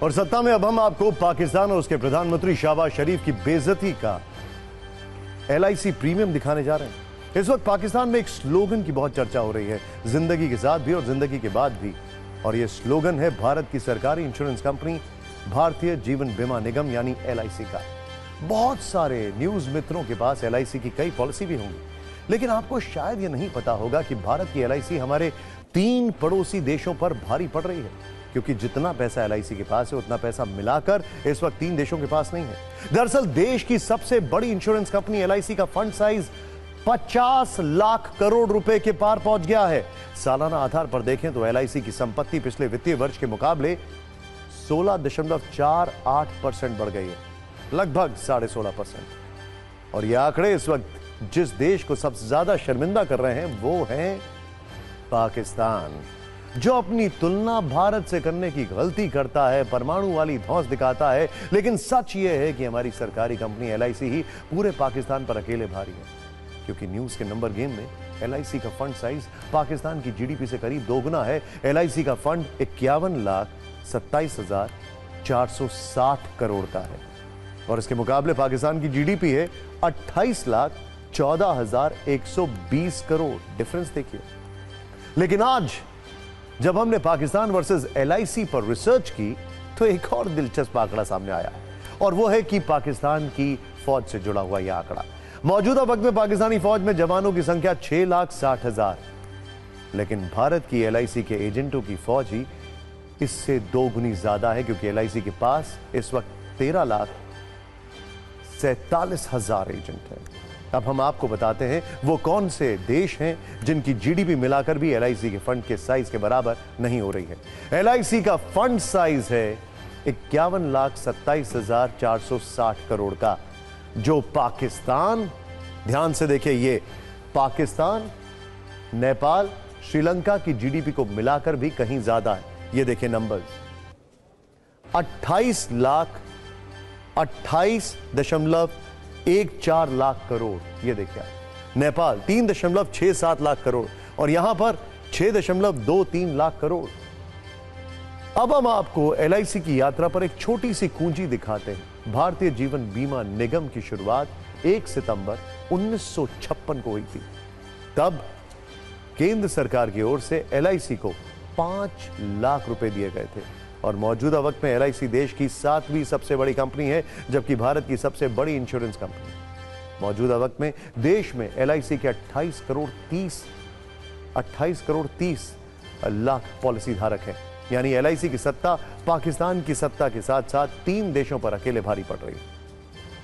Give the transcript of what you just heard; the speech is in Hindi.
और सत्ता में अब हम आपको पाकिस्तान और उसके प्रधानमंत्री शहबाज शरीफ की बेइज्जती का LIC प्रीमियम दिखाने जा रहे हैं। इस वक्त पाकिस्तान में एक स्लोगन की बहुत चर्चा हो रही है, जिंदगी के साथ भी और जिंदगी के बाद भी। और यह स्लोगन है भारत की सरकारी इंश्योरेंस कंपनी भारतीय जीवन बीमा निगम यानी LIC का। बहुत सारे न्यूज मित्रों के पास LIC की कई पॉलिसी भी होंगी, लेकिन आपको शायद यह नहीं पता होगा कि भारत की LIC हमारे 3 पड़ोसी देशों पर भारी पड़ रही है, क्योंकि जितना पैसा LIC के पास है उतना पैसा मिलाकर इस वक्त 3 देशों के पास नहीं है। दरअसल देश की सबसे बड़ी इंश्योरेंस कंपनी LIC का फंड साइज 50 लाख करोड़ रुपए के पार पहुंच गया है। सालाना आधार पर देखें तो LIC की संपत्ति पिछले वित्तीय वर्ष के मुकाबले 16.48% बढ़ गई है, लगभग 16.5%। और यह आंकड़े इस वक्त जिस देश को सबसे ज्यादा शर्मिंदा कर रहे हैं वो है पाकिस्तान, जो अपनी तुलना भारत से करने की गलती करता है, परमाणु वाली धौंस दिखाता है। लेकिन सच यह है कि हमारी सरकारी कंपनी LIC ही पूरे पाकिस्तान पर अकेले भारी है, क्योंकि न्यूज के नंबर गेम में LIC का फंड साइज पाकिस्तान की GDP से करीब दोगुना है। LIC का फंड 51,27,460 करोड़ का है और इसके मुकाबले पाकिस्तान की GDP है 28,14,120 करोड़। डिफरेंस देखिए। लेकिन आज जब हमने पाकिस्तान वर्सेस LIC पर रिसर्च की तो एक और दिलचस्प आंकड़ा सामने आया है, और वो है कि पाकिस्तान की फौज से जुड़ा हुआ यह आंकड़ा। मौजूदा वक्त में पाकिस्तानी फौज में जवानों की संख्या 6,60,000, लेकिन भारत की LIC के एजेंटों की फौज ही इससे 2 गुनी ज्यादा है, क्योंकि LIC के पास इस वक्त 13,47,000 एजेंट हैं। अब हम आपको बताते हैं वो कौन से देश हैं जिनकी GDP मिलाकर भी LIC के फंड के साइज के बराबर नहीं हो रही है। LIC का फंड साइज है 51,27,460 करोड़ का, जो पाकिस्तान, ध्यान से देखिए, ये पाकिस्तान, नेपाल, श्रीलंका की GDP को मिलाकर भी कहीं ज्यादा है। ये देखिए नंबर्स, 28.14 लाख करोड़, ये देखिए। नेपाल 3.67 लाख करोड़ और यहां पर 6.23 लाख करोड़। अब हम आपको LIC की यात्रा पर एक छोटी सी कुंजी दिखाते हैं। भारतीय जीवन बीमा निगम की शुरुआत 1 सितंबर 1956 को हुई थी। तब केंद्र सरकार की ओर से LIC को 5 लाख रुपए दिए गए थे और मौजूदा वक्त में LIC देश की 7वीं सबसे बड़ी कंपनी है, जबकि भारत की सबसे बड़ी इंश्योरेंस कंपनी। मौजूदा वक्त में देश में LIC के 28 करोड़ 30 लाख पॉलिसी धारक हैं। यानी LIC की सत्ता पाकिस्तान की सत्ता के साथ साथ 3 देशों पर अकेले भारी पड़ रही है।